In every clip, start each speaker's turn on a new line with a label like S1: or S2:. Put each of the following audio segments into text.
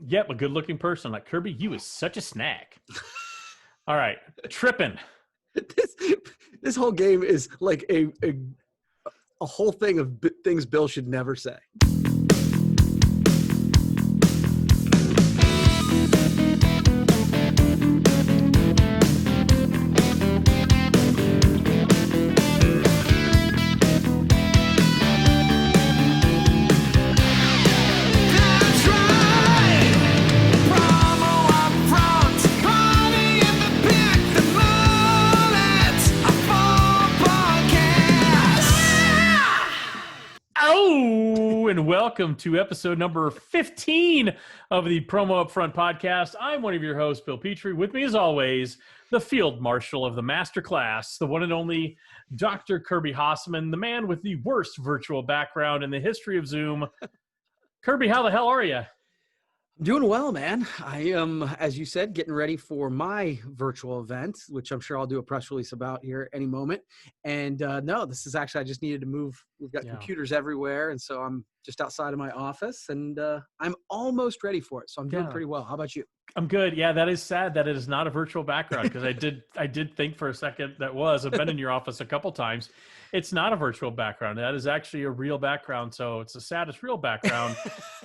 S1: Yep, a good-looking person. Like, Kirby, you is such a snack. All right, tripping.
S2: This whole game is like a whole thing of things Bill should never say.
S1: Welcome to episode number 15 of the Promo UPFront podcast. I'm one of your hosts, Bill Petrie. With me, as always, the field marshal of the masterclass, the one and only Dr. Kirby Hasseman, the man with the worst virtual background in the history of Zoom. Kirby, how the hell are you?
S2: I'm doing well, man. I am, as you said, getting ready for my virtual event, which I'm sure I'll do a press release about here any moment. And no, this is actually, I just needed to move. We've got computers everywhere. And so I'm just outside of my office and I'm almost ready for it. So I'm doing pretty well. How about you?
S1: I'm good. Yeah, that is sad that it is not a virtual background because I did think for a second that was. I've been in your office a couple times. It's not a virtual background. That is actually a real background. So it's the saddest real background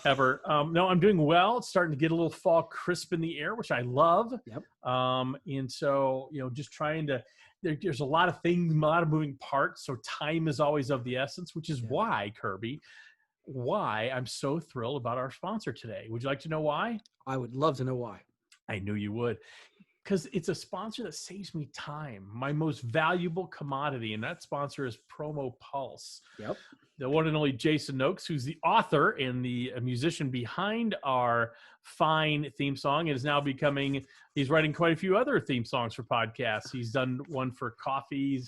S1: ever. No, I'm doing well. It's starting to get a little fall crisp in the air, which I love.
S2: Yep.
S1: And so, just trying to, there's a lot of things, a lot of moving parts. So time is always of the essence, which is why, Kirby, I'm so thrilled about our sponsor today. Would you like to know why?
S2: I would love to know why.
S1: I knew you would. Because it's a sponsor that saves me time, my most valuable commodity, and that sponsor is Promo Pulse.
S2: Yep.
S1: The one and only Jason Noakes, who's the author and the musician behind our fine theme song, and is now he's writing quite a few other theme songs for podcasts. He's done one for Coffee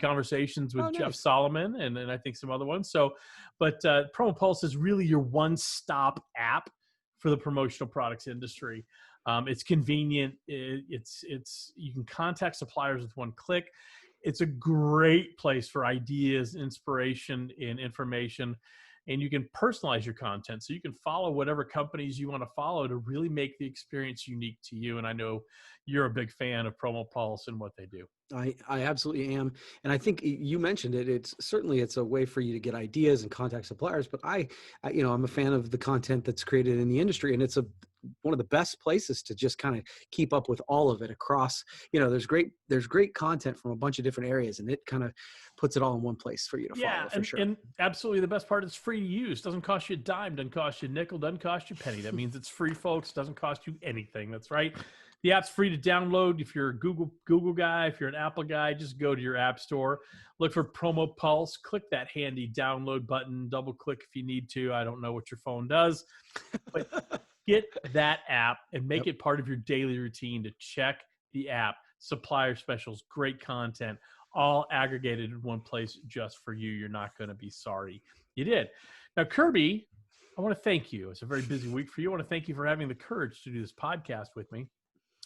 S1: Conversations with Jeff Solomon, and I think some other ones. So, but Promo Pulse is really your one-stop app for the promotional products industry. It's convenient. It's you can contact suppliers with one click. It's a great place for ideas, inspiration, and information. And you can personalize your content. So you can follow whatever companies you want to follow to really make the experience unique to you. And I know you're a big fan of Promo Pulse and what they do.
S2: I absolutely am. And I think you mentioned it. It's a way for you to get ideas and contact suppliers. But I'm a fan of the content that's created in the industry. And it's one of the best places to just kind of keep up with all of it across, there's great content from a bunch of different areas, and it kind of puts it all in one place for you to follow for sure.
S1: And absolutely the best part is free to use. Doesn't cost you a dime, doesn't cost you a nickel, doesn't cost you a penny. That means it's free, folks. Doesn't cost you anything. That's right. The app's free to download. If you're a Google guy, if you're an Apple guy, just go to your app store, look for Promo Pulse, click that handy download button, double click if you need to. I don't know what your phone does, but get that app and make it part of your daily routine to check the app. Supplier specials, great content, all aggregated in one place just for you. You're not going to be sorry you did. Now, Kirby, I want to thank you. It's a very busy week for you. I want to thank you for having the courage to do this podcast with me.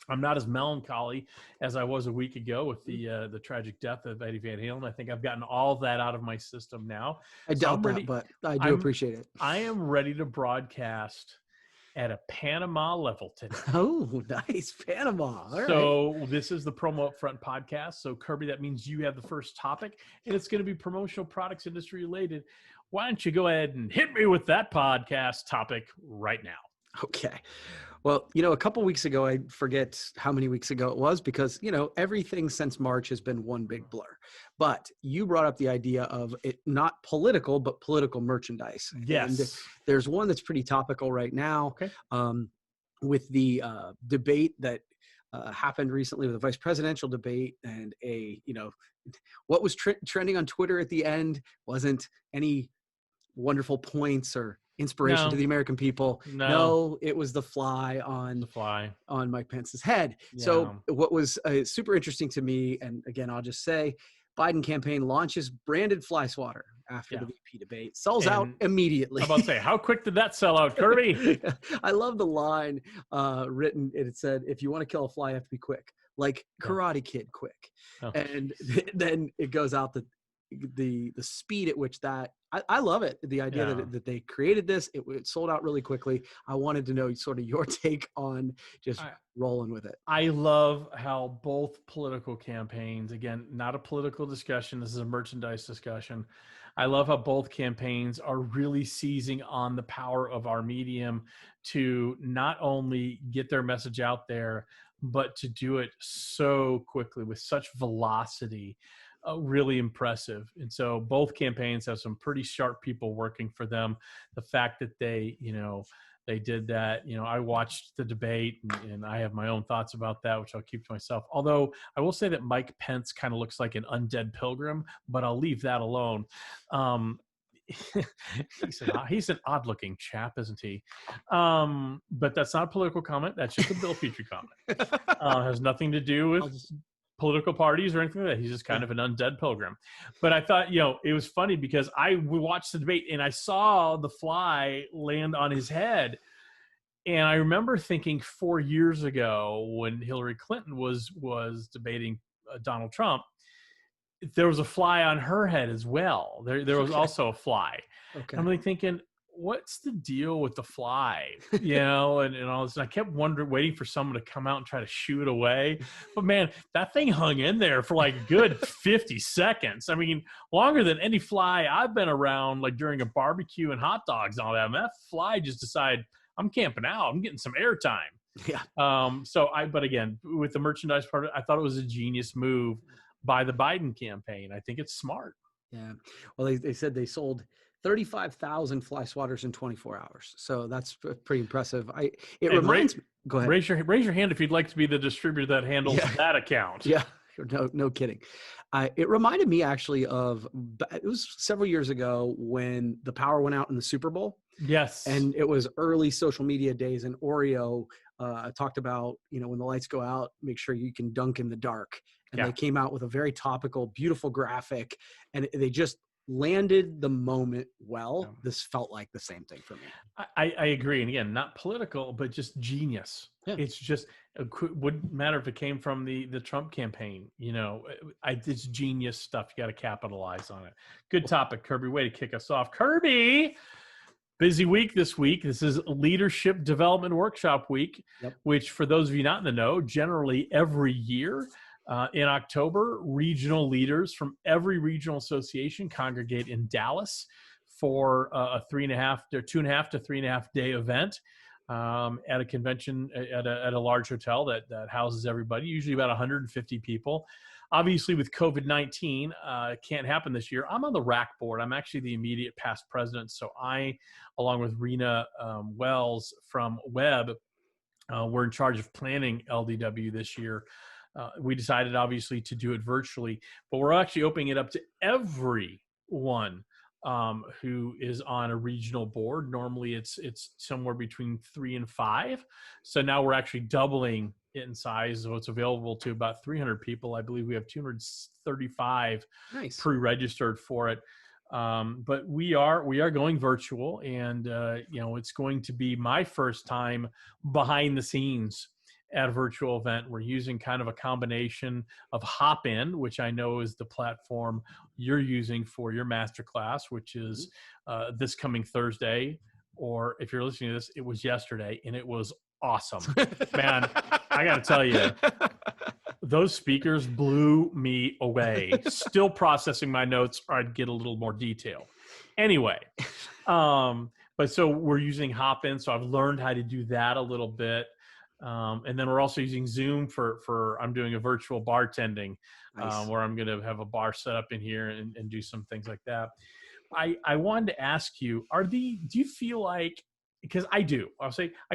S1: I'm not as melancholy as I was a week ago with the tragic death of Eddie Van Halen. I think I've gotten all of that out of my system now.
S2: I doubt that, but I do appreciate it.
S1: I am ready to broadcast at a Panama level today.
S2: Oh, nice. Panama. All
S1: so this is the Promo UPFront podcast. So Kirby, that means you have the first topic, and it's going to be promotional products industry related. Why don't you go ahead and hit me with that podcast topic right now?
S2: Okay. Well, a couple weeks ago, I forget how many weeks ago it was because, everything since March has been one big blur. But you brought up the idea of it not political, but political merchandise.
S1: Yes.
S2: And there's one that's pretty topical right now with the debate that happened recently with the vice presidential debate, and what was trending on Twitter at the end wasn't any wonderful points or inspiration to the American people. No, it was the fly on Mike Pence's head. Yeah. So what was super interesting to me, and again, I'll just say, Biden campaign launches branded fly swatter after the VP debate. Sells out immediately.
S1: I'm about to say, how quick did that sell out, Kirby?
S2: I love the line written. It said, if you want to kill a fly, you have to be quick. Like Karate Kid quick. Oh. And then it goes out that the speed at which that, I love it. The idea that they created this, it sold out really quickly. I wanted to know sort of your take on just rolling with it.
S1: I love how both political campaigns, again, not a political discussion, this is a merchandise discussion. I love how both campaigns are really seizing on the power of our medium to not only get their message out there, but to do it so quickly with such velocity. Really impressive. And so both campaigns have some pretty sharp people working for them. The fact that they did that, I watched the debate and I have my own thoughts about that, which I'll keep to myself. Although I will say that Mike Pence kind of looks like an undead pilgrim, but I'll leave that alone. He's an odd looking chap, isn't he? But that's not a political comment. That's just a Bill Petrie comment. Has nothing to do with political parties or anything like that. He's just kind of an undead pilgrim. But I thought, it was funny because I watched the debate and I saw the fly land on his head. And I remember thinking 4 years ago when Hillary Clinton was debating Donald Trump, there was a fly on her head as well. There was also a fly. Okay. I'm really thinking, what's the deal with the fly? And all this. And I kept waiting for someone to come out and try to shoo it away. But man, that thing hung in there for like a good 50 seconds. I mean, longer than any fly I've been around, like during a barbecue and hot dogs and all that. I mean, that fly just decided, I'm camping out. I'm getting some airtime.
S2: Yeah.
S1: But again, with the merchandise part of it, I thought it was a genius move by the Biden campaign. I think it's smart.
S2: Yeah. Well, they said they sold 35,000 fly swatters in 24 hours. So that's pretty impressive. It reminds me. Go ahead.
S1: Raise your hand if you'd like to be the distributor that handles that account.
S2: Yeah. No kidding. It reminded me actually of, it was several years ago when the power went out in the Super Bowl.
S1: Yes.
S2: And it was early social media days, and Oreo talked about, when the lights go out, make sure you can dunk in the dark. And they came out with a very topical, beautiful graphic, and they just landed the moment well. Yeah. This felt like the same thing for me.
S1: I agree. And again, not political, but just genius. Yeah. It's just, wouldn't matter if it came from the Trump campaign. It's genius stuff. You got to capitalize on it. Good topic, Kirby. Way to kick us off. Kirby, busy week this week. This is Leadership Development Workshop Week, which for those of you not in the know, generally every year, in October, regional leaders from every regional association congregate in Dallas for a 2.5 to 3.5 day event at a convention at a large hotel that houses everybody, usually about 150 people. Obviously, with COVID-19, it can't happen this year. I'm on the RAC board. I'm actually the immediate past president. So I, along with Rena Wells from Webb, we're in charge of planning LDW this year. We decided, obviously, to do it virtually, but we're actually opening it up to everyone who is on a regional board. Normally, it's somewhere between 3 and 5. So now we're actually doubling it in size. So it's available to about 300 people. I believe we have 235 pre-registered for it. But we are going virtual, and it's going to be my first time behind the scenes at a virtual event. We're using kind of a combination of Hopin, which I know is the platform you're using for your masterclass, which is this coming Thursday, or if you're listening to this, it was yesterday, and it was awesome. Man, I got to tell you, those speakers blew me away. Still processing my notes, or I'd get a little more detail. Anyway, but so we're using Hopin, so I've learned how to do that a little bit. And then we're also using Zoom for I'm doing a virtual bartending, where I'm going to have a bar set up in here and do some things like that. I wanted to ask you, do you feel like, because I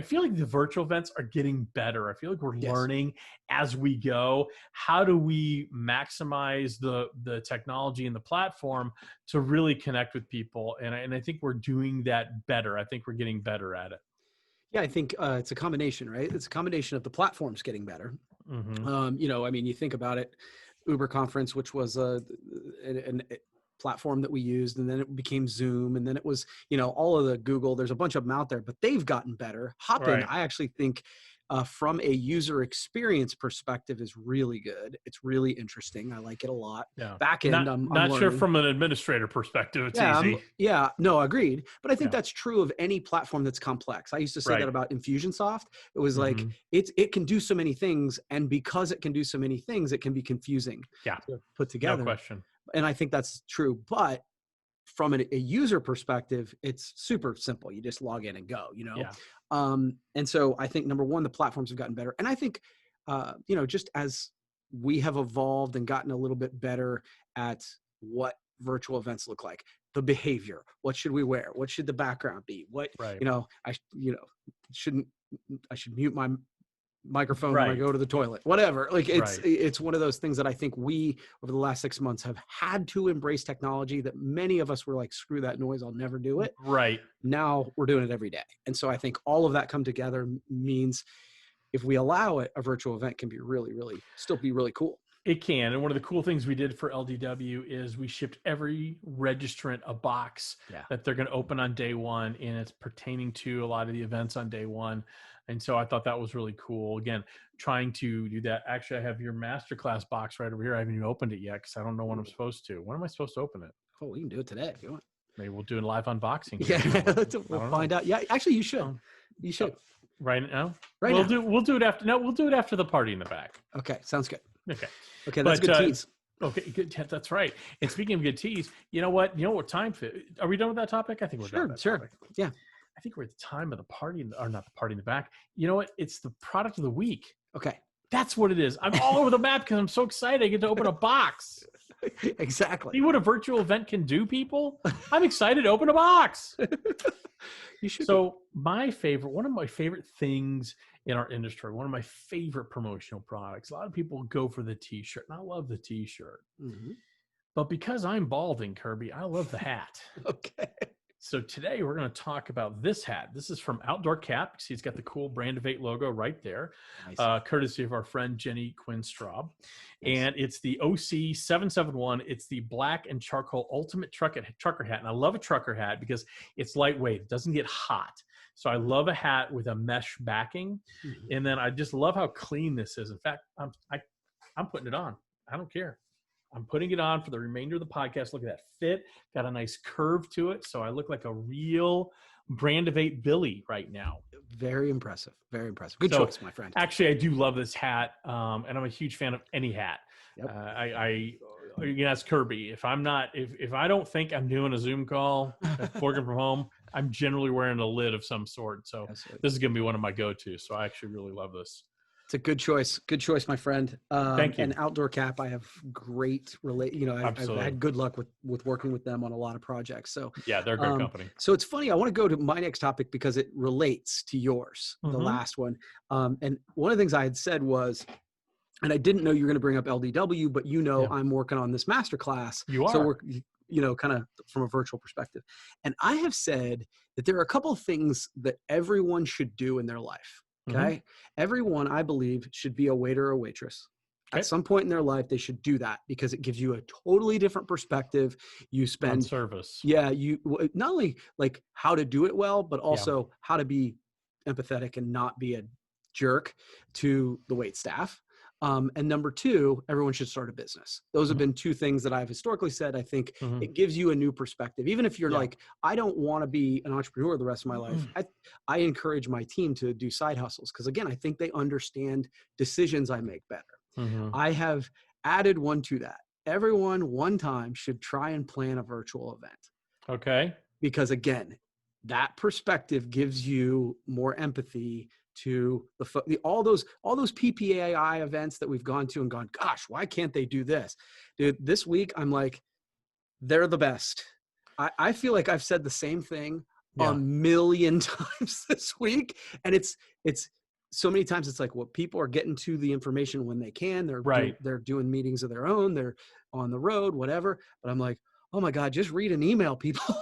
S1: feel like the virtual events are getting better. I feel like we're learning as we go. How do we maximize the technology and the platform to really connect with people? And I think we're doing that better. I think we're getting better at it.
S2: Yeah, I think it's a combination, right? It's a combination of the platforms getting better. Mm-hmm. You think about it, Uber Conference, which was a platform that we used, and then it became Zoom, and then it was, all of the Google, there's a bunch of them out there, but they've gotten better. Hopin, I actually think from a user experience perspective is really good. It's really interesting. I like it a lot.
S1: Yeah.
S2: Back end, I'm
S1: not sure
S2: learning.
S1: from an administrator perspective, it's easy.
S2: No, agreed. But I think that's true of any platform that's complex. I used to say that about Infusionsoft. It was like, it can do so many things. And because it can do so many things, it can be confusing to put together.
S1: No question.
S2: And I think that's true. But from a user perspective, it's super simple. You just log in and go, and so I think, number one, the platforms have gotten better. And I think, just as we have evolved and gotten a little bit better at what virtual events look like, the behavior, what should we wear? What should the background be? I should mute my microphone when I go to the toilet, whatever. Like it's one of those things that I think we, over the last 6 months, have had to embrace technology that many of us were like, screw that noise, I'll never do it.
S1: Right.
S2: Now we're doing it every day. And so I think all of that come together means if we allow it, a virtual event can be still be really cool.
S1: It can. And one of the cool things we did for LDW is we shipped every registrant a box that they're going to open on day one. And it's pertaining to a lot of the events on day one. And so I thought that was really cool. Again, trying to do that. Actually, I have your masterclass box right over here. I haven't even opened it yet because I don't know when I'm supposed to. When am I supposed to open it?
S2: Oh, we can do it today if you want.
S1: Maybe we'll do a live unboxing.
S2: Yeah, we'll find out. Yeah, actually, you should. You should.
S1: Right now?
S2: We'll
S1: do it after. No, we'll do it after the party in the back.
S2: Okay, sounds good.
S1: Okay,
S2: that's good tease.
S1: Okay, good. That's right. And speaking of good tease, you know what? What time fit? Are we done with that topic? I think we're done with that topic.
S2: Yeah.
S1: I think we're at the time of the party, or not the party in the back. You know what? It's the product of the week.
S2: Okay.
S1: That's what it is. I'm all over the map because I'm so excited. I get to open a box.
S2: Exactly.
S1: See what a virtual event can do, people? I'm excited to open a box.
S2: You should.
S1: So one of my favorite things in our industry, one of my favorite promotional products, a lot of people go for the t-shirt, and I love the t-shirt. Mm-hmm. But because I'm balding, Kirby, I love the hat.
S2: Okay.
S1: So today we're going to talk about this hat. This is from Outdoor Cap. See, it's got the cool Brand of 8 logo right there, nice. Courtesy of our friend Jenny Quinn Straub. Nice. And it's the OC 771. It's the black and charcoal ultimate trucker hat. And I love a trucker hat because it's lightweight. It doesn't get hot. So I love a hat with a mesh backing. Mm-hmm. And then I just love how clean this is. In fact, I'm putting it on. I don't care. I'm putting it on for the remainder of the podcast. Look at that fit. Got a nice curve to it. So I look like a real Brand of 8 Billy right now.
S2: Very impressive. Very impressive. Good choice, my friend.
S1: Actually, I do love this hat. And I'm a huge fan of any hat. Yep. You can ask Kirby. If I don't think I'm doing a Zoom call, working from home, I'm generally wearing a lid of some sort. So this is going to be one of my go-tos. So I actually really love this.
S2: It's a good choice. Good choice, my friend.
S1: Thank you.
S2: And Outdoor Cap, I have great I've had good luck with working with them on a lot of projects. So
S1: yeah, they're a great company.
S2: So it's funny. I want to go to my next topic because it relates to yours, the last one. And one of the things I had said was, and I didn't know you were going to bring up LDW, but I'm working on this masterclass.
S1: You are.
S2: So we're, kind of from a virtual perspective. And I have said that there are a couple of things that everyone should do in their life. Okay. Mm-hmm. Everyone, I believe, should be a waiter or waitress. Okay. At some point in their life, they should do that because it gives you a totally different perspective. You spend
S1: on service.
S2: Yeah. You not only like how to do it well, but also how to be empathetic and not be a jerk to the wait staff. And number two, everyone should start a business. Those have been two things that I've historically said. I think it gives you a new perspective. Even if you're like, I don't want to be an entrepreneur the rest of my life. I encourage my team to do side hustles because, again, I think they understand decisions I make better. I have added one to that. Everyone one time should try and plan a virtual event.
S1: Okay.
S2: Because, again, that perspective gives you more empathy to all those PPAI events that we've gone to and gone, gosh, why can't they do this? Dude, this week I'm like, they're the best. I feel like I've said the same thing a million times this week. And it's so many times it's like, well, people are getting to the information when they can. They're doing meetings of their own. They're on the road, whatever. But I'm like, oh my God, just read an email, people.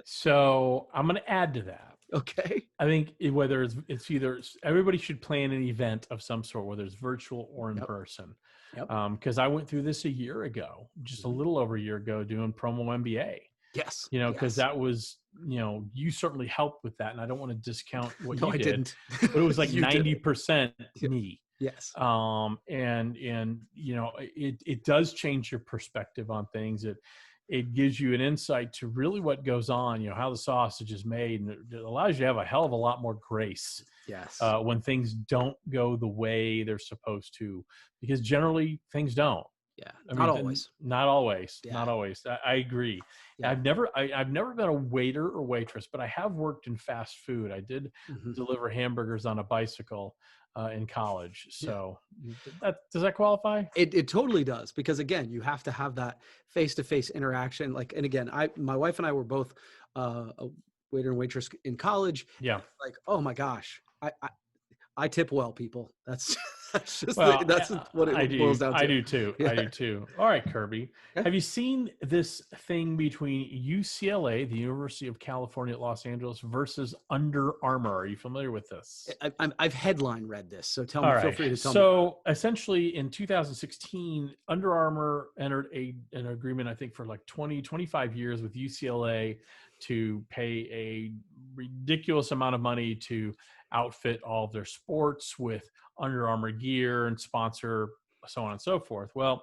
S1: So I'm going to add to that.
S2: Okay.
S1: I think whether it's either everybody should plan an event of some sort, whether it's virtual or in person. Because I went through this a year ago, just a little over a year ago, doing Promo MBA.
S2: Yes.
S1: You know, because
S2: Yes.
S1: that was, you know, you certainly helped with that, and I don't want to discount what
S2: No,
S1: you
S2: I
S1: did,
S2: didn't.
S1: but it was like
S2: You did.
S1: 90% me.
S2: Yes.
S1: And you know, it does change your perspective on things. It gives you an insight to really what goes on, you know, how the sausage is made, and it allows you to have a hell of a lot more grace
S2: Yes.
S1: when things don't go the way they're supposed to, because generally things don't.
S2: Yeah.
S1: I
S2: Not
S1: mean,
S2: always.
S1: not always,
S2: Yeah.
S1: not always. I agree.
S2: Yeah.
S1: I've never been a waiter or waitress, but I have worked in fast food. I did deliver hamburgers on a bicycle in college.
S2: Yeah.
S1: So does that qualify?
S2: It totally does, because again, you have to have that face-to-face interaction. Like, and again, my wife and I were both a waiter and waitress in college.
S1: Yeah.
S2: Like, oh my gosh, I tip well, people. That's that's just
S1: Well,
S2: that's what it boils down to.
S1: I do too.
S2: Yeah.
S1: I do too. All right, Kirby.
S2: Okay.
S1: Have you seen this thing between UCLA, the University of California at Los Angeles, versus Under Armour? Are you familiar with this?
S2: I've headline read this, so tell
S1: All
S2: me.
S1: right.
S2: Feel free to tell me.
S1: So essentially in 2016, Under Armour entered an agreement, I think, for like 25 years with UCLA to pay a ridiculous amount of money to outfit all of their sports with Under Armour gear and sponsor so on and so forth. Well,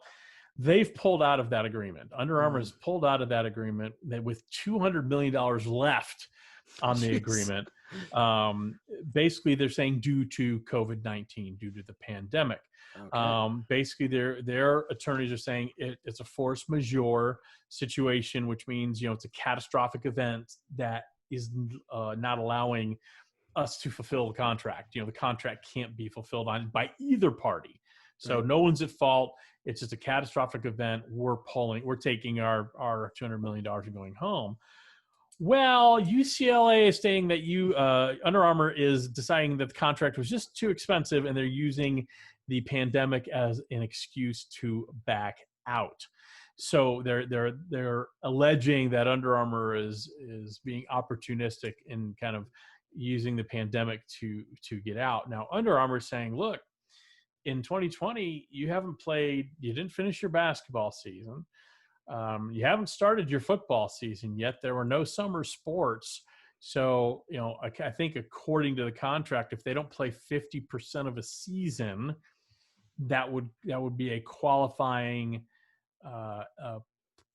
S1: they've pulled out of that agreement. Under Armour has pulled out of that agreement with $200 million left on the agreement. Basically, they're saying due to COVID-19, due to the pandemic. Okay. Basically, their attorneys are saying it's a force majeure situation, which means, you know, it's a catastrophic event that is not allowing us to fulfill the contract. You know, the contract can't be fulfilled by either party. So no one's at fault. It's just a catastrophic event. We're taking our $200 million and going home. Well, UCLA is saying that Under Armour is deciding that the contract was just too expensive, and they're using the pandemic as an excuse to back out. So they're alleging that Under Armour is being opportunistic in kind of using the pandemic to get out. Now, Under Armour is saying, look, in 2020, you didn't finish your basketball season. You haven't started your football season yet. There were no summer sports. So, you know, I think according to the contract, if they don't play 50% of a season, that would be a qualifying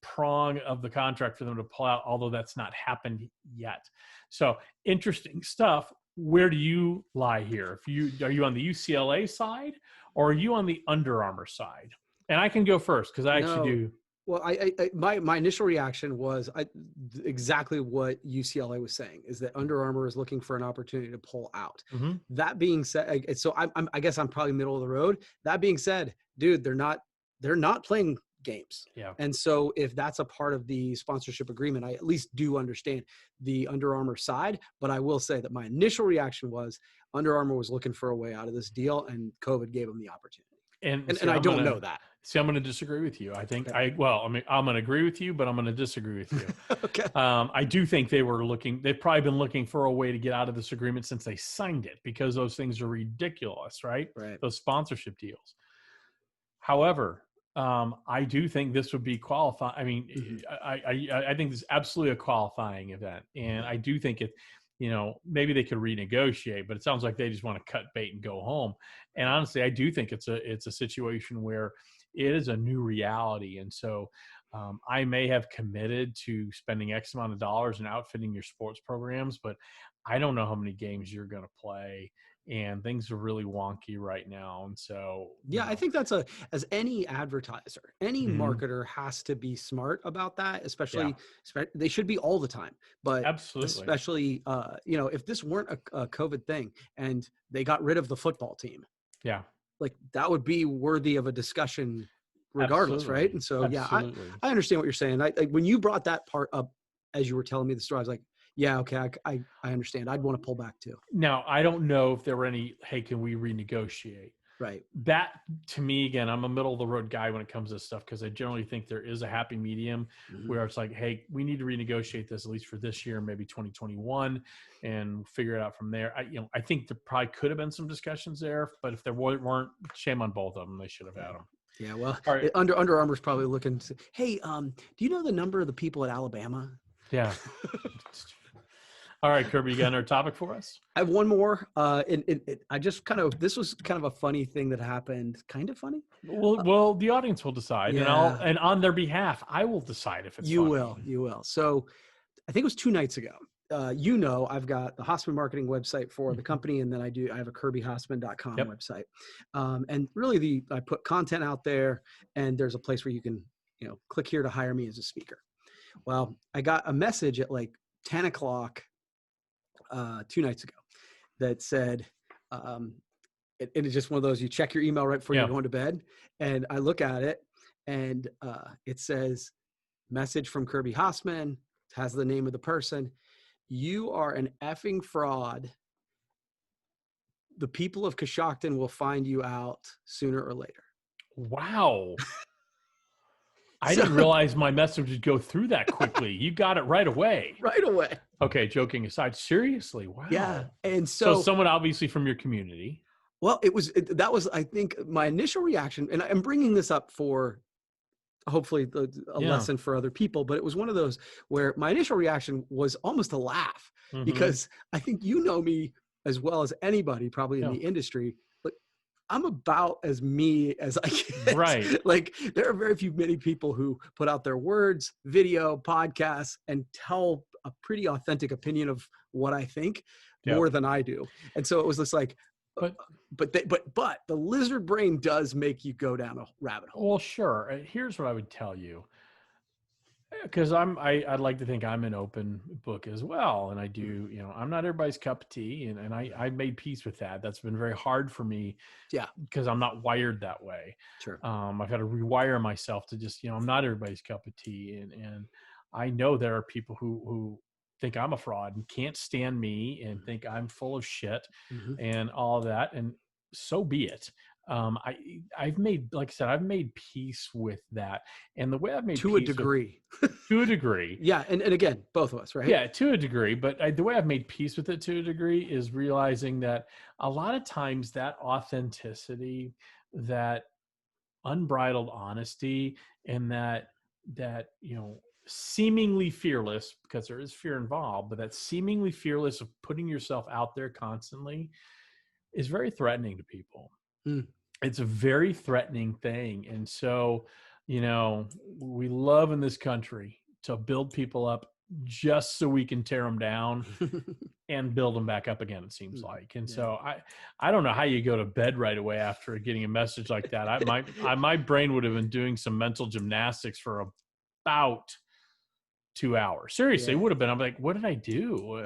S1: prong of the contract for them to pull out, although that's not happened yet. So interesting stuff. Where do you lie here? Are you on the UCLA side, or are you on the Under Armour side? And I can go first because I actually do.
S2: Well, my initial reaction was exactly what UCLA was saying, is that Under Armour is looking for an opportunity to pull out. That being said, so I guess I'm probably middle of the road. That being said, dude, they're not playing games.
S1: Yeah.
S2: And so if that's a part of the sponsorship agreement, I at least do understand the Under Armour side. But I will say that my initial reaction was Under Armour was looking for a way out of this deal, and COVID gave them the opportunity. And I don't know that.
S1: See, I'm going to disagree with you. I think I'm going to agree with you, but I'm going to disagree with you.
S2: Okay.
S1: I do think they've probably been looking for a way to get out of this agreement since they signed it, because those things are ridiculous, right?
S2: Right.
S1: Those sponsorship deals. However, I do think this would be qualifying. I mean, I think this is absolutely a qualifying event. And I do think you know, maybe they could renegotiate, but it sounds like they just want to cut bait and go home. And honestly, I do think it's a situation where it is a new reality. And so I may have committed to spending X amount of dollars and outfitting your sports programs, but I don't know how many games you're going to play. And things are really wonky right now. And so,
S2: yeah, I think that's as any advertiser, any marketer has to be smart about that, especially they should be all the time, but
S1: absolutely,
S2: especially, you know, if this weren't a COVID thing and they got rid of the football team, like that would be worthy of a discussion regardless.
S1: Absolutely.
S2: Right. And so, I understand what you're saying. When you brought that part up, as you were telling me the story, I was like, yeah, okay, I understand. I'd want to pull back too.
S1: Now, I don't know if there were any, hey, can we renegotiate?
S2: Right.
S1: That, to me, again, I'm a middle of the road guy when it comes to this stuff, because I generally think there is a happy medium where it's like, hey, we need to renegotiate this at least for this year, maybe 2021, and figure it out from there. I think there probably could have been some discussions there, but if there weren't, shame on both of them. They should have had them.
S2: Yeah, well, Under Armour's probably looking to, hey, do you know the number of the people at Alabama?
S1: Yeah. All right, Kirby, you got another topic for us?
S2: I have one more. I just this was kind of a funny thing that happened. Kind of funny.
S1: Well, the audience will decide,
S2: Yeah.
S1: and on their behalf, I will decide if it's funny.
S2: You will. So I think it was 2 nights ago. I've got the Hasseman marketing website for the company, and then I have a KirbyHasseman.com website. And really I put content out there, and there's a place where you can, click here to hire me as a speaker. Well, I got a message at like 10 o'clock 2 nights ago that said, it's just one of those, you check your email right before you're going to bed. And I look at it, and it says, message from Kirby Hasseman, has the name of the person. You are an effing fraud. The people of Coshocton will find you out sooner or later.
S1: Wow. I didn't realize my message would go through that quickly. You got it right away.
S2: Right away.
S1: Okay, joking aside, seriously, wow.
S2: Yeah, and so
S1: someone obviously from your community.
S2: Well, that was, I think, my initial reaction, and I'm bringing this up for hopefully a lesson for other people, but it was one of those where my initial reaction was almost a laugh, because I think you know me as well as anybody probably in the industry. I'm about as me as I get.
S1: Right.
S2: Like, there are many people who put out their words, video, podcasts, and tell a pretty authentic opinion of what I think more than I do. And so it was just like, but the lizard brain does make you go down a rabbit hole.
S1: Well, sure. Here's what I would tell you. Because I'd like to think I'm an open book as well. And I do, I'm not everybody's cup of tea. And I made peace with that. That's been very hard for me.
S2: Yeah.
S1: Because I'm not wired that way.
S2: Sure.
S1: I've got to rewire myself to just, I'm not everybody's cup of tea. And I know there are people who think I'm a fraud and can't stand me and think I'm full of shit and all of that. And so be it. I've made, like I said, I've made peace with that. And the way I've made
S2: to a degree, Yeah. And again, both of us, right?
S1: Yeah, to a degree. But the way I've made peace with it to a degree is realizing that a lot of times that authenticity, that unbridled honesty, and that, seemingly fearless, because there is fear involved, but that seemingly fearless of putting yourself out there constantly is very threatening to people. It's a very threatening thing. And so, we love in this country to build people up just so we can tear them down and build them back up again, it seems like. And so I don't know how you go to bed right away after getting a message like that. My brain would have been doing some mental gymnastics for about 2 hours. Seriously, it would have been. I'm like, what did I do?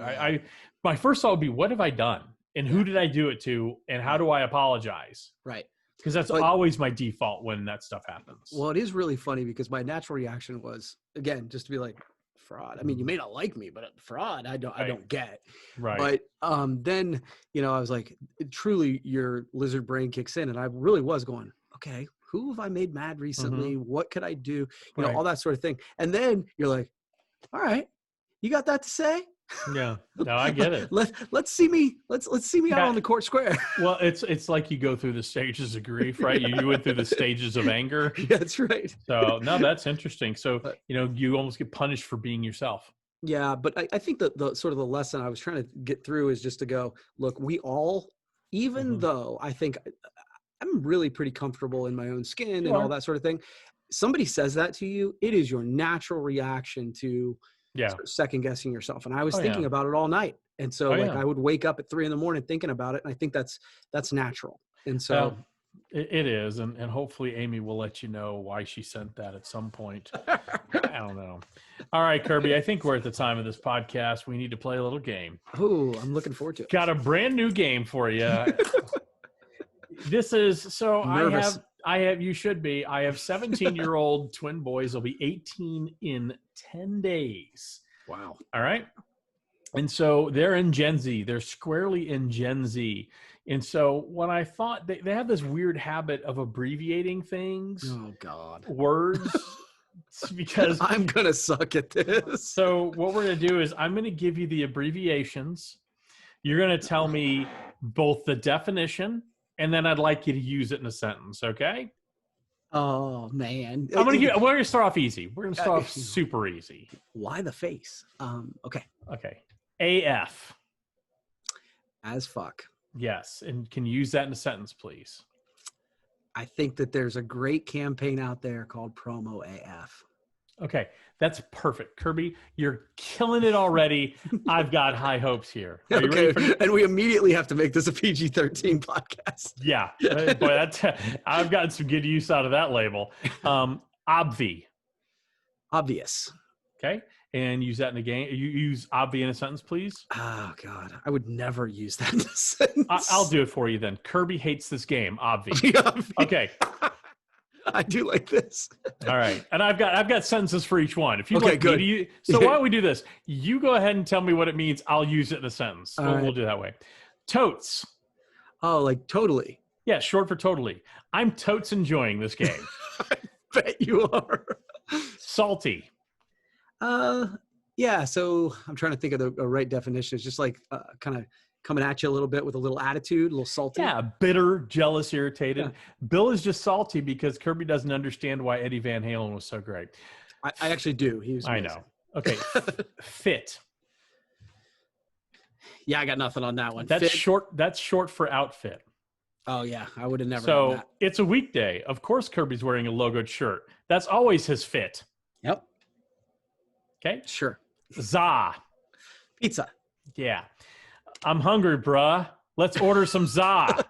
S1: My first thought would be, what have I done? And who did I do it to? And how do I apologize?
S2: Right.
S1: Because that's always my default when that stuff happens.
S2: Well, it is really funny because my natural reaction was, again, just to be like, fraud. I mean, you may not like me, but fraud, I don't get.
S1: Right.
S2: But then, I was like, truly your lizard brain kicks in, and I really was going, okay, who have I made mad recently? What could I do? All that sort of thing. And then you're like, all right, you got that to say?
S1: Yeah, no, I get it.
S2: Let's see me out on the court square.
S1: Well, it's like you go through the stages of grief, right? You went through the stages of anger.
S2: Yeah, that's right.
S1: So no, that's interesting. So you almost get punished for being yourself.
S2: Yeah, but I think that the sort of the lesson I was trying to get through is just to go, look, we all, even though I think I'm really pretty comfortable in my own skin and all that sort of thing, somebody says that to you, it is your natural reaction to second guessing yourself. And I was thinking about it all night. And so I would wake up at 3 a.m. thinking about it. And I think that's natural. And so
S1: it is. And hopefully Amy will let you know why she sent that at some point. I don't know. All right, Kirby, I think we're at the time of this podcast. We need to play a little game.
S2: Oh, I'm looking forward to it.
S1: Got a brand new game for you. This is, so nervous. You should be. I have 17-year-old twin boys. They'll be 18 in 10 days.
S2: Wow.
S1: All right. And so they're in Gen Z. They're squarely in Gen Z. And so when I thought they have this weird habit of abbreviating things.
S2: Oh, God.
S1: Words. Because
S2: I'm going to suck at this.
S1: So what we're going to do is I'm going to give you the abbreviations. You're going to tell me both the definition, and then I'd like you to use it in a sentence, okay?
S2: Oh man.
S1: We're gonna start off easy. We're gonna start off super easy.
S2: Why the face? Okay.
S1: Okay. AF.
S2: As fuck.
S1: Yes, and can you use that in a sentence, please?
S2: I think that there's a great campaign out there called Promo AF.
S1: Okay, that's perfect. Kirby, you're killing it already. I've got high hopes here. Are you ready for
S2: And we immediately have to make this a PG-13 podcast.
S1: Yeah. Boy, I've gotten some good use out of that label. Obvi.
S2: Obvious.
S1: Okay. And use that in a game. You use obvi in a sentence, please.
S2: Oh, God. I would never use that in a sentence.
S1: I'll do it for you then. Kirby hates this game. Obvi. Okay.
S2: I do like this.
S1: All right. And I've got sentences for each one. If you like
S2: good.
S1: So why don't we do this? You go ahead and tell me what it means. I'll use it in a sentence. We'll do it that way. Totes.
S2: Oh, like totally.
S1: Yeah, short for totally. I'm totes enjoying this game.
S2: I bet you are.
S1: Salty.
S2: Yeah. So I'm trying to think of the right definition. It's just like kind of coming at you a little bit with a little attitude, a little salty.
S1: Yeah, bitter, jealous, irritated. Yeah. Bill is just salty because Kirby doesn't understand why Eddie Van Halen was so great.
S2: I actually do. He was amazing.
S1: I know. Okay. Fit.
S2: Yeah, I got nothing on that one.
S1: That's
S2: Fit.
S1: short. That's short for outfit.
S2: Oh yeah, I would have never.
S1: So
S2: done that.
S1: It's a weekday. Of course, Kirby's wearing a logoed shirt. That's always his fit.
S2: Yep.
S1: Okay.
S2: Sure.
S1: Za.
S2: Pizza.
S1: Yeah. I'm hungry, bruh. Let's order some za.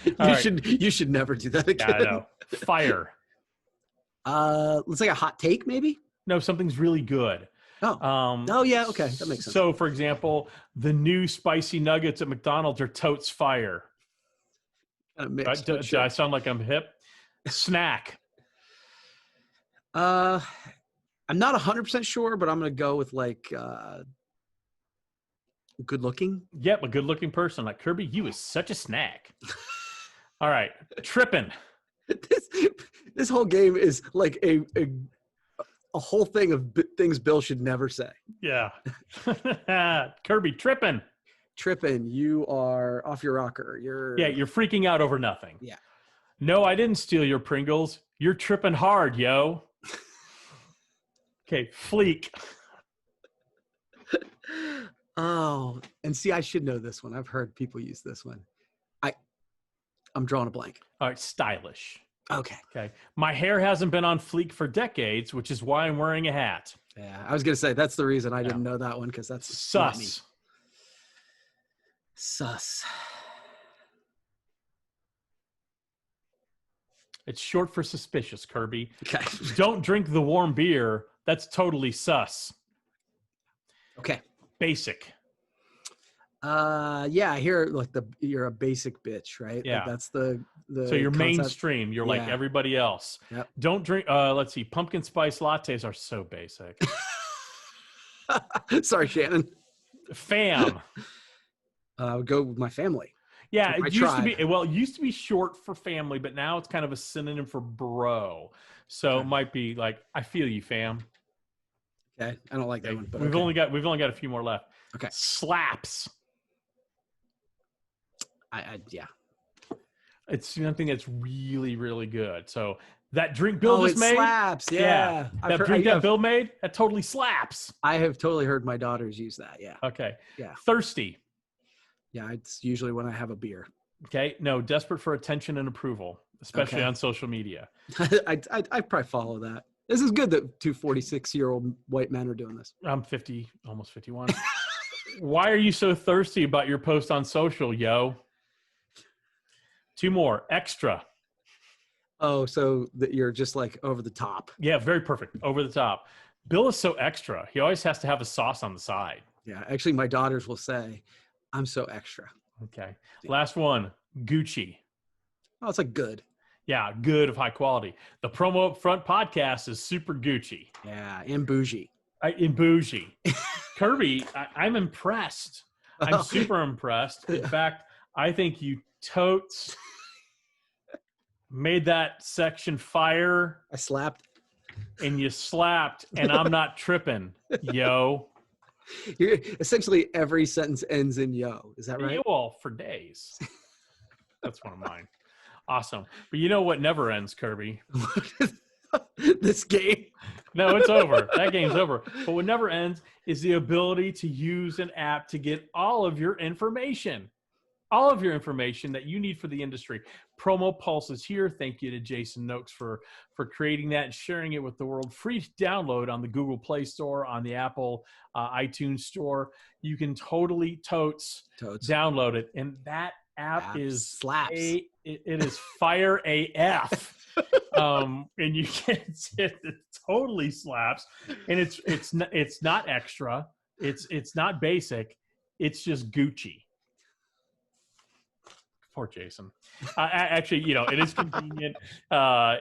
S2: You should never do that again.
S1: Yeah, I know. Fire.
S2: Let's like a hot take, maybe.
S1: No, something's really good.
S2: Oh yeah, okay, that makes sense.
S1: So, for example, the new spicy nuggets at McDonald's are totes fire.
S2: Kind of mixed,
S1: Do I sound like I'm hip? Snack.
S2: I'm not 100% sure, but I'm gonna go with like good looking.
S1: Yep, a good looking person like Kirby. You is such a snack. All right, tripping.
S2: This whole game is like a whole thing of things Bill should never say.
S1: Yeah. Kirby, tripping.
S2: Tripping. You are off your rocker. You're
S1: freaking out over nothing.
S2: Yeah.
S1: No, I didn't steal your Pringles. You're tripping hard, yo. Okay, fleek.
S2: Oh, and see, I should know this one. I've heard people use this one. I'm drawing a blank.
S1: All right, stylish.
S2: Okay.
S1: My hair hasn't been on fleek for decades, which is why I'm wearing a hat.
S2: Yeah, I was gonna say that's the reason I didn't know that one because that's
S1: sus.
S2: Sus.
S1: It's short for suspicious, Kirby.
S2: Okay.
S1: Don't drink the warm beer. That's totally sus.
S2: Okay.
S1: Basic.
S2: Yeah, I hear like you're a basic bitch, right?
S1: Yeah.
S2: Like that's the
S1: so you're concept. Mainstream. You're like
S2: yeah.
S1: everybody else.
S2: Yep.
S1: Don't drink. Let's see. Pumpkin spice lattes are so basic.
S2: Sorry, Shannon.
S1: Fam.
S2: I would go with my family.
S1: Yeah, it used to be short for family, but now it's kind of a synonym for bro. So it might be like, I feel you, fam.
S2: Okay, I don't like that one. But
S1: we've only got a few more left.
S2: Okay.
S1: Slaps.
S2: Yeah.
S1: It's something that's really, really good. So that drink Bill just made
S2: slaps. Yeah.
S1: That Bill made, that totally slaps.
S2: I have totally heard my daughters use that. Yeah.
S1: Okay.
S2: Yeah.
S1: Thirsty.
S2: Yeah, it's usually when I have a beer.
S1: Okay. No, desperate for attention and approval, especially on social media.
S2: I probably follow that. This is good that two 46-year-old white men are doing this.
S1: I'm 50, almost 51. Why are you so thirsty about your post on social, yo? 2 more. Extra.
S2: Oh, so that you're just like over the top.
S1: Yeah, very perfect. Over the top. Bill is so extra. He always has to have a sauce on the side.
S2: Yeah, actually, my daughters will say, I'm so extra.
S1: Okay. Last one. Gucci.
S2: Oh, it's like good.
S1: Yeah, good of high quality. The Promo UPFront podcast is super Gucci.
S2: Yeah, and bougie.
S1: Bougie. Kirby, I'm impressed. I'm super impressed. In fact, I think you totes made that section fire.
S2: I slapped.
S1: And you slapped, and I'm not tripping, yo.
S2: Essentially, every sentence ends in yo. Is that right?
S1: Well, for days. That's one of mine. Awesome. But you know what never ends, Kirby?
S2: This game.
S1: No, it's over. That game's over. But what never ends is the ability to use an app to get all of your information that you need for the industry. Promo Pulse is here. Thank you to Jason Noakes for creating that and sharing it with the world. Free to download on the Google Play Store, on the Apple iTunes Store. You can totally totes download it. And that app is
S2: slaps.
S1: It is fire AF. And you can it totally slaps. And it's not extra. It's not basic. It's just Gucci. Poor Jason. Actually, it is convenient.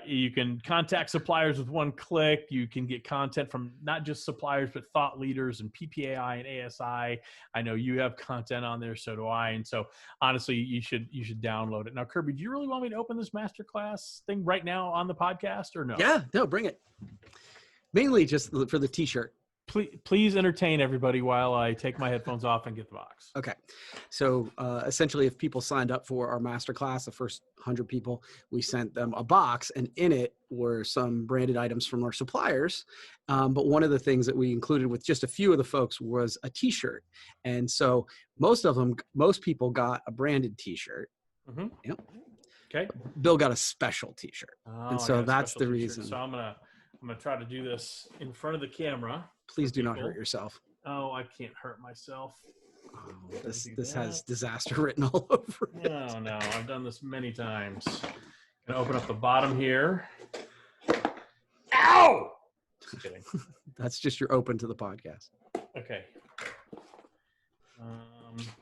S1: You can contact suppliers with one click. You can get content from not just suppliers, but thought leaders and PPAI and ASI. I know you have content on there, so do I. And so, honestly, you should download it. Now, Kirby, do you really want me to open this masterclass thing right now on the podcast, or no?
S2: Yeah, no, bring it. Mainly just for the T-shirt.
S1: Please entertain everybody while I take my headphones off and get the box.
S2: Okay. So essentially, if people signed up for our masterclass, the first 100 people, we sent them a box, and in it were some branded items from our suppliers. But one of the things that we included with just a few of the folks was a T-shirt. And so most people got a branded T-shirt. Mm-hmm. Yep.
S1: Okay.
S2: Bill got a special T-shirt.
S1: Oh,
S2: and so that's the reason.
S1: So I'm gonna try to do this in front of the camera.
S2: Please do not hurt yourself.
S1: Oh, I can't hurt myself.
S2: Oh, this has disaster written all over it.
S1: No, I've done this many times. Gonna open up the bottom here. Ow! Just kidding.
S2: That's just your open to the podcast.
S1: Okay.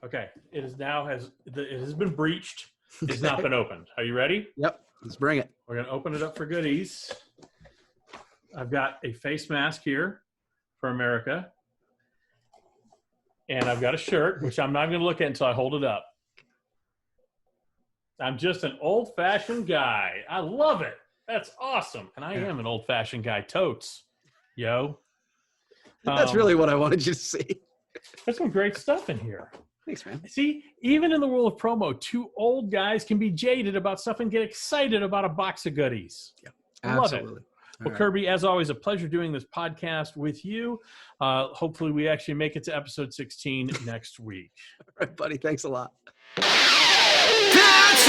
S1: Okay. It has been breached. It's not been opened. Are you ready?
S2: Yep. Let's bring it.
S1: We're gonna open it up for goodies. I've got a face mask here for America. And I've got a shirt, which I'm not going to look at until I hold it up. I'm just an old-fashioned guy. I love it. That's awesome. And I am an old-fashioned guy. Totes. Yo.
S2: That's really what I wanted you to see.
S1: There's some great stuff in here.
S2: Thanks, man.
S1: See, even in the world of promo, two old guys can be jaded about stuff and get excited about a box of goodies.
S2: Yeah,
S1: absolutely. Love it. Well, Kirby, as always, a pleasure doing this podcast with you. Hopefully we actually make it to episode 16 next week.
S2: All right, buddy. Thanks a lot. That's